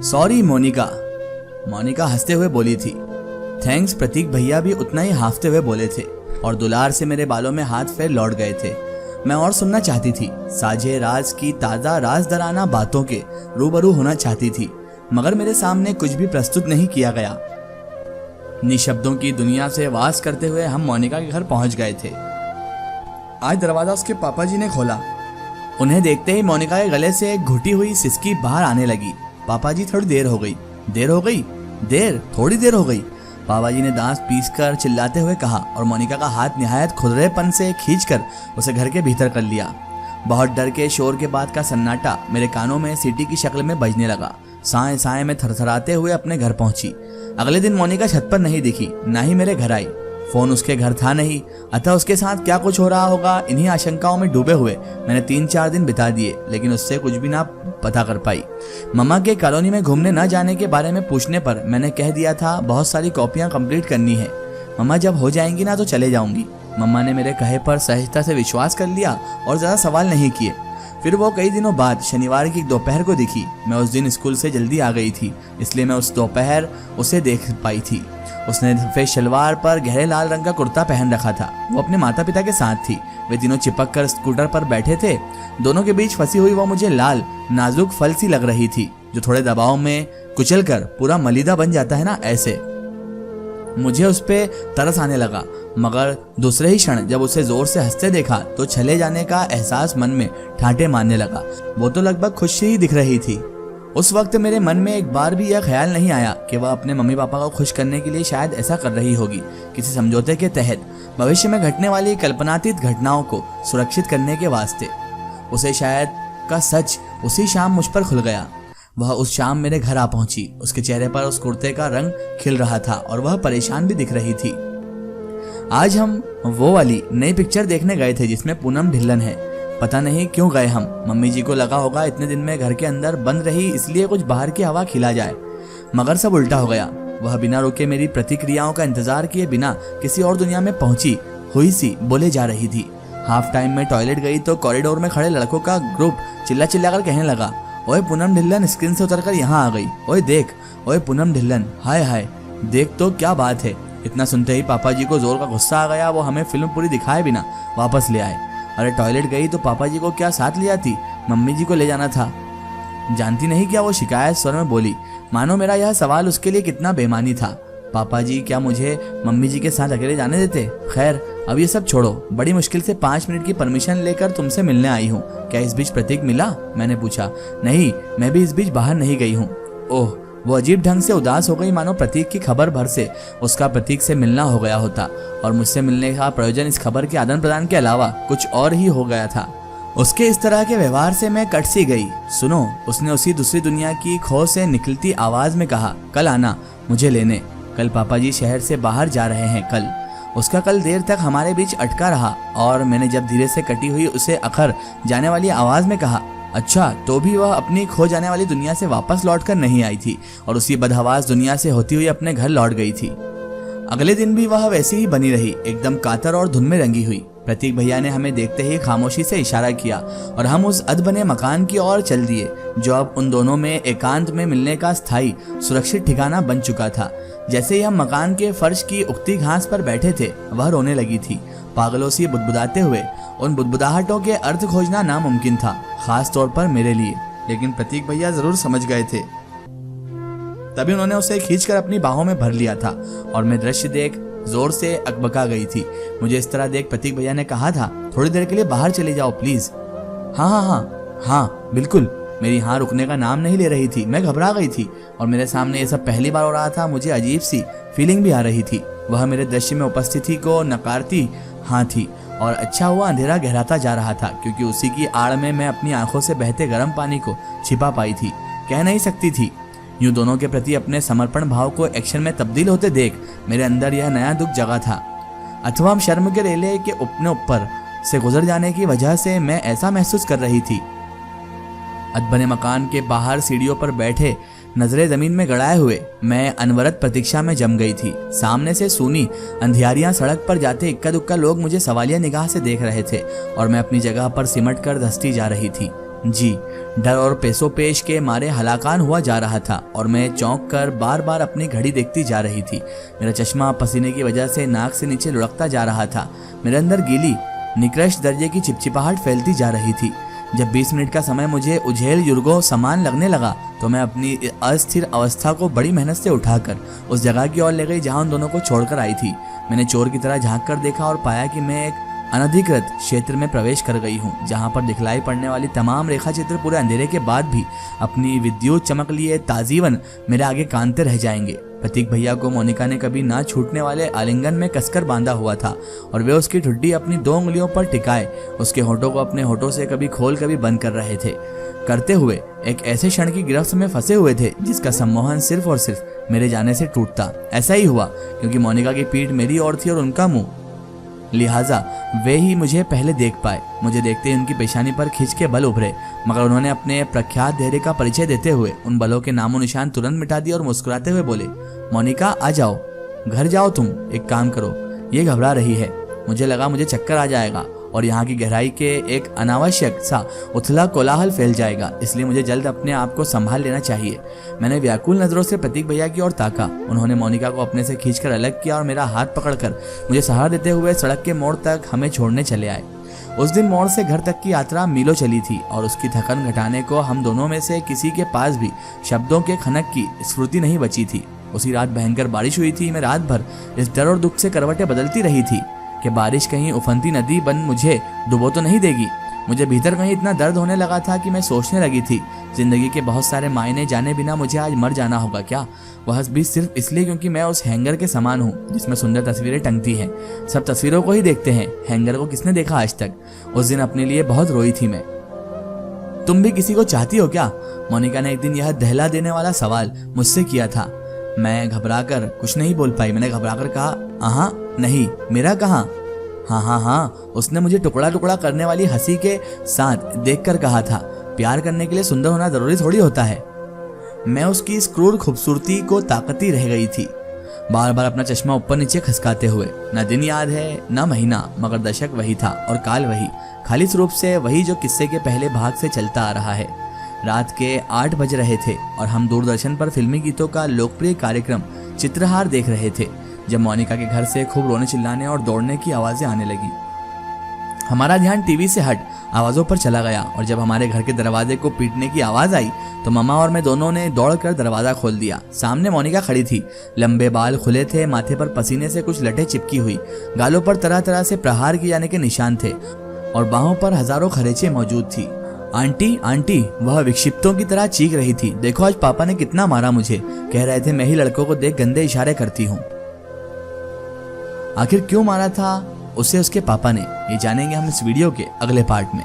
Sorry Monika, Monika हंसते हुए बोली थी। थैंक्स प्रतीक भैया भी उतना ही हाफते हुए बोले थे और दुलार से मेरे बालों में हाथ फेर लौट गए थे। मैं और सुनना चाहती थी, साजे राज की ताज़ा राजदराना बातों के रूबरू होना चाहती थी, मगर मेरे सामने कुछ भी प्रस्तुत नहीं किया गया। निशब्दों की दुनिया से वास करते हुए हम मोनिका के घर पहुंच गए थे। आज दरवाजा उसके पापा जी ने खोला। उन्हें देखते ही मोनिका के गले से एक घुटी हुई सिसकी बाहर आने लगी। पापा जी थोड़ी देर हो गई, थोड़ी देर हो गई। पापा जी ने दांत पीसकर चिल्लाते हुए कहा और मोनिका का हाथ निहायत खुररेपन से खींचकर उसे घर के भीतर कर लिया। बहुत डर के शोर के बाद का सन्नाटा मेरे कानों में सीटी की शक्ल में बजने लगा। साए साए में थरथराते हुए अपने घर पहुंची। अगले दिन मोनिका छत पर नहीं दिखी, ना ही मेरे घर आई। फोन उसके घर था नहीं, अतः उसके साथ क्या कुछ हो रहा होगा, इन्हीं आशंकाओं में डूबे हुए मैंने 3-4 दिन बिता दिए, लेकिन उससे कुछ भी ना पता कर पाई। मम्मा के कॉलोनी में घूमने न जाने के बारे में पूछने पर मैंने कह दिया था बहुत सारी कॉपियां कंप्लीट करनी है, मम्मा जब हो जाएंगी ना तो चले जाऊंगी। मम्मा ने मेरे कहे पर सहजता से विश्वास कर लिया और ज़्यादा सवाल नहीं किए। फिर वो कई दिनों बाद शनिवार की दोपहर को दिखी। मैं उस दिन स्कूल से जल्दी आ गई थी, इसलिए मैं उस दोपहर उसे देख पाई थी। उसने सफेद शलवार पर गहरे लाल रंग का कुर्ता पहन रखा था। वो अपने माता पिता के साथ थी। वे तीनों चिपक कर स्कूटर पर बैठे थे। दोनों के बीच फंसी हुई वो मुझे लाल नाजुक फल सी लग रही थी, जो थोड़े दबाव में कुचल कर पूरा मलिदा बन जाता है ना, ऐसे। मुझे उस पे तरस आने लगा, मगर दूसरे ही क्षण जब उसे जोर से हंसते देखा तो छले जाने का एहसास मन में ठाटे मारने लगा। वो तो लगभग खुश ही दिख रही थी। उस वक्त मेरे मन में एक बार भी यह ख्याल नहीं आया कि वह अपने मम्मी पापा को खुश करने के लिए शायद ऐसा कर रही होगी, किसी समझौते के तहत, भविष्य में घटने वाली कल्पनातीत घटनाओं को सुरक्षित करने के वास्ते। उसे शायद का सच उसी शाम मुझ पर खुल गया। वह उस शाम मेरे घर आ पहुंची। उसके चेहरे पर उस कुर्ते का रंग खिल रहा था और वह परेशान भी दिख रही थी। आज हम वो वाली नई पिक्चर देखने गए थे जिसमें पूनम ढिल्लन है। पता नहीं क्यों गए हम। मम्मी जी को लगा होगा इतने दिन में घर के अंदर बंद रही, इसलिए कुछ बाहर की हवा खिला जाए, मगर सब उल्टा हो गया। वह बिना रुके मेरी प्रतिक्रियाओं का इंतजार किए बिना किसी और दुनिया में पहुंची हुई सी बोले जा रही थी। हाफ टाइम में टॉयलेट गई तो कॉरिडोर में खड़े लड़कों का ग्रुप चिल्ला चिल्ला कर कहने लगा, ओए पूनम ढिल्लन स्क्रीन से उतरकर यहाँ आ गई, ओए देख, ओए पूनम ढिल्लन, हाय हाय देख तो क्या बात है। इतना सुनते ही पापा जी को जोर का गुस्सा आ गया। वो हमें फिल्म पूरी दिखाए बिना वापस ले आए। अरे टॉयलेट गई तो पापा जी को क्या साथ ले आती, मम्मी जी को ले जाना था। जानती नहीं क्या, वो शिकायत स्वर में बोली, मानो मेरा यह सवाल उसके लिए कितना बेमानी था। पापा जी क्या मुझे मम्मी जी के साथ अकेले जाने देते? खैर अब ये सब छोड़ो, बड़ी मुश्किल से 5 मिनट की परमिशन लेकर तुमसे मिलने आई हूँ। क्या इस बीच प्रतीक मिला? मैंने पूछा। नहीं, मैं भी इस बीच बाहर नहीं गई हूँ। ओह, वो अजीब ढंग से उदास हो गई, मानो प्रतीक की खबर भर से उसका प्रतीक से मिलना हो गया होता और मुझसे मिलने का प्रयोजन इस खबर के आदान प्रदान के अलावा कुछ और ही हो गया था। उसके इस तरह के व्यवहार से मैं कट सी गई। सुनो, उसने उसी दूसरी दुनिया की खो से निकलती आवाज में कहा, कल आना मुझे लेने। कल पापा जी शहर से बाहर जा रहे हैं। कल उसका कल देर तक हमारे बीच अटका रहा और मैंने जब धीरे से कटी हुई उसे अखर जाने वाली आवाज में कहा, अच्छा तो भी वह अपनी खो जाने वाली दुनिया से वापस लौटकर नहीं आई थी और उसी बदहवास दुनिया से होती हुई अपने घर लौट गई थी। अगले दिन भी वह वैसी ही बनी रही, एकदम कातर और धुन में रंगी हुई। प्रतीक भैया ने हमें देखते ही खामोशी से इशारा किया और हम उस अधबने मकान की ओर चल दिए, जो अब उन दोनों में एकांत में मिलने का स्थायी सुरक्षित ठिकाना बन चुका था। जैसे ही हम मकान के फर्श की उगती घास पर बैठे थे, वह रोने लगी थी, पागलों सी बुदबुदाते हुए। उन बुदबुदाहटों के अर्थ खोजना नामुमकिन था, खास तौर पर मेरे लिए, लेकिन प्रतीक भैया जरूर समझ गए थे। तभी उन्होंने उसे खींचकर अपनी बाहों में भर लिया था और मैं दृश्य देख जोर से अकबका गई थी। मुझे इस तरह देख प्रतीक भैया ने कहा था, थोड़ी देर के लिए बाहर चले जाओ प्लीज। हाँ बिल्कुल। मेरी हाँ रुकने का नाम नहीं ले रही थी। मैं घबरा गई थी और मेरे सामने ये सब पहली बार हो रहा था। मुझे अजीब सी फीलिंग भी आ रही थी। वह मेरे दृश्य में उपस्थिति को नकारती हाँ थी और अच्छा हुआ अंधेरा गहराता जा रहा था, क्योंकि उसी की आड़ में मैं अपनी आंखों से बहते गर्म पानी को छिपा पाई थी। कह नहीं सकती थी। यूं दोनों के प्रति अपने समर्पण भाव को एक्शन में तब्दील होते देख मेरे अंदर यह नया दुख जगा था। अथवा हम शर्म के रेले के अपने ऊपर से गुजर जाने की वजह से मैं ऐसा महसूस कर रही थी। अधबने मकान के बाहर सीढ़ियों पर बैठे, नजरें जमीन में गड़ाए हुए मैं अनवरत प्रतीक्षा में जम गई थी। सामने से सूनी अंधियारियां सड़क पर जाते इक्का दुक्का लोग मुझे सवालिया निगाह से देख रहे थे और मैं अपनी जगह पर सिमट कर धंसती जा रही थी। जी, डर और पेशोपेश के मारे हलाकान हुआ जा रहा था और मैं चौंक कर बार बार अपनी घड़ी देखती जा रही थी। मेरा चश्मा पसीने की वजह से नाक से नीचे लुढ़कता जा रहा था। मेरे अंदर गीली निकृष्ट दर्जे की चिपचिपाहट फैलती जा रही थी। जब 20 मिनट का समय मुझे उझेल युर्गों समान लगने लगा तो मैं अपनी अस्थिर अवस्था को बड़ी मेहनत से उठाकर उस जगह की ओर ले गई जहां उन दोनों को छोड़कर आई थी। मैंने चोर की तरह झांक कर देखा और पाया कि मैं एक अनधिकृत क्षेत्र में प्रवेश कर गई हूँ, जहाँ पर दिखलाई पड़ने वाली तमाम रेखा चित्र पूरे अंधेरे के बाद भी अपनी विद्युत चमक लिए ताजीवन मेरे आगे कांते रह जाएंगे। प्रतीक भैया को मोनिका ने कभी ना छूटने वाले आलिंगन में कसकर बांधा हुआ था और वे उसकी ठुड्डी अपनी 2 उंगलियों पर टिकाए उसके होठों को अपने होठों से कभी खोल कभी बंद कर रहे थे, करते हुए एक ऐसे क्षण की गिरफ्त में फंसे हुए थे जिसका सम्मोहन सिर्फ और सिर्फ मेरे जाने से टूटता। ऐसा ही हुआ क्योंकि मोनिका की पीठ मेरी ओर थी और उनका मुंह, लिहाजा वे ही मुझे पहले देख पाए। मुझे देखते ही उनकी पेशानी पर खिंच के बल उभरे, मगर उन्होंने अपने प्रख्यात धैर्य का परिचय देते हुए उन बलों के नामो निशान तुरंत मिटा दिए और मुस्कुराते हुए बोले, मोनिका आ जाओ, घर जाओ, तुम एक काम करो, ये घबरा रही है। मुझे लगा मुझे चक्कर आ जाएगा और यहाँ की गहराई के एक अनावश्यक सा उथला कोलाहल फैल जाएगा, इसलिए मुझे जल्द अपने आप को संभाल लेना चाहिए। मैंने व्याकुल नजरों से प्रतीक भैया की ओर ताका। उन्होंने मोनिका को अपने से खींचकर अलग किया और मेरा हाथ पकड़कर मुझे सहारा देते हुए सड़क के मोड़ तक हमें छोड़ने चले आए। उस दिन मोड़ से घर तक की यात्रा मीलों चली थी और उसकी थकन घटाने को हम दोनों में से किसी के पास भी शब्दों के खनक की स्फूर्ति नहीं बची थी। उसी रात भयंकर बारिश हुई थी। मैं रात भर इस डर और दुख से करवटें बदलती रही थी कि बारिश कहीं उफनती नदी बन मुझे डुबो तो नहीं देगी। मुझे भीतर कहीं इतना दर्द होने लगा था कि मैं सोचने लगी थी, जिंदगी के बहुत सारे मायने जाने बिना मुझे आज मर जाना होगा क्या, वह भी सिर्फ इसलिए क्योंकि मैं उस हैंगर के समान हूँ जिसमें सुंदर तस्वीरें टंगती हैं। सब तस्वीरों को ही देखते हैं, हैंगर को किसने देखा आज तक। उस दिन अपने लिए बहुत रोई थी मैं। तुम भी किसी को चाहती हो क्या? मोनिका ने एक दिन यह दहला देने वाला सवाल मुझसे किया था। मैं घबराकर कुछ नहीं बोल पाई। मैंने घबराकर कहा, हाँ नहीं, मेरा कहाँ? हाँ, उसने मुझे टुकड़ा टुकड़ा करने वाली हंसी के साथ देखकर कहा था, प्यार करने के लिए सुंदर होना जरूरी थोड़ी होता है। मैं उसकी इस क्रूर खूबसूरती को ताकती रह गई थी, बार बार अपना चश्मा ऊपर नीचे खसकाते हुए। न दिन याद है न महीना, मगर दशक वही था और काल वही, खालिस रूप से वही जो किस्से के पहले भाग से चलता आ रहा है। रात के 8 बज रहे थे और हम दूरदर्शन पर फिल्मी गीतों का लोकप्रिय कार्यक्रम चित्रहार देख रहे थे जब मोनिका के घर से खूब रोने चिल्लाने और दौड़ने की आवाजें आने लगी। हमारा ध्यान टीवी से हट आवाजों पर चला गया और जब हमारे घर के दरवाजे को पीटने की आवाज आई तो मम्मा और मैं दोनों ने दौड़कर दरवाजा खोल दिया। सामने मोनिका खड़ी थी। लंबे बाल खुले थे, माथे पर पसीने से कुछ लटें चिपकी हुई, गालों पर तरह तरह से प्रहार किए जाने के निशान थे और बाहों पर हजारों खरेचे मौजूद थी। आंटी आंटी, वह विक्षिप्तों की तरह चीख रही थी। देखो आज पापा ने कितना मारा मुझे, कह रहे थे मैं ही लड़कों को देख गंदे इशारे करती हूँ। आखिर क्यों मारा था उसे उसके पापा ने, ये जानेंगे हम इस वीडियो के अगले पार्ट में।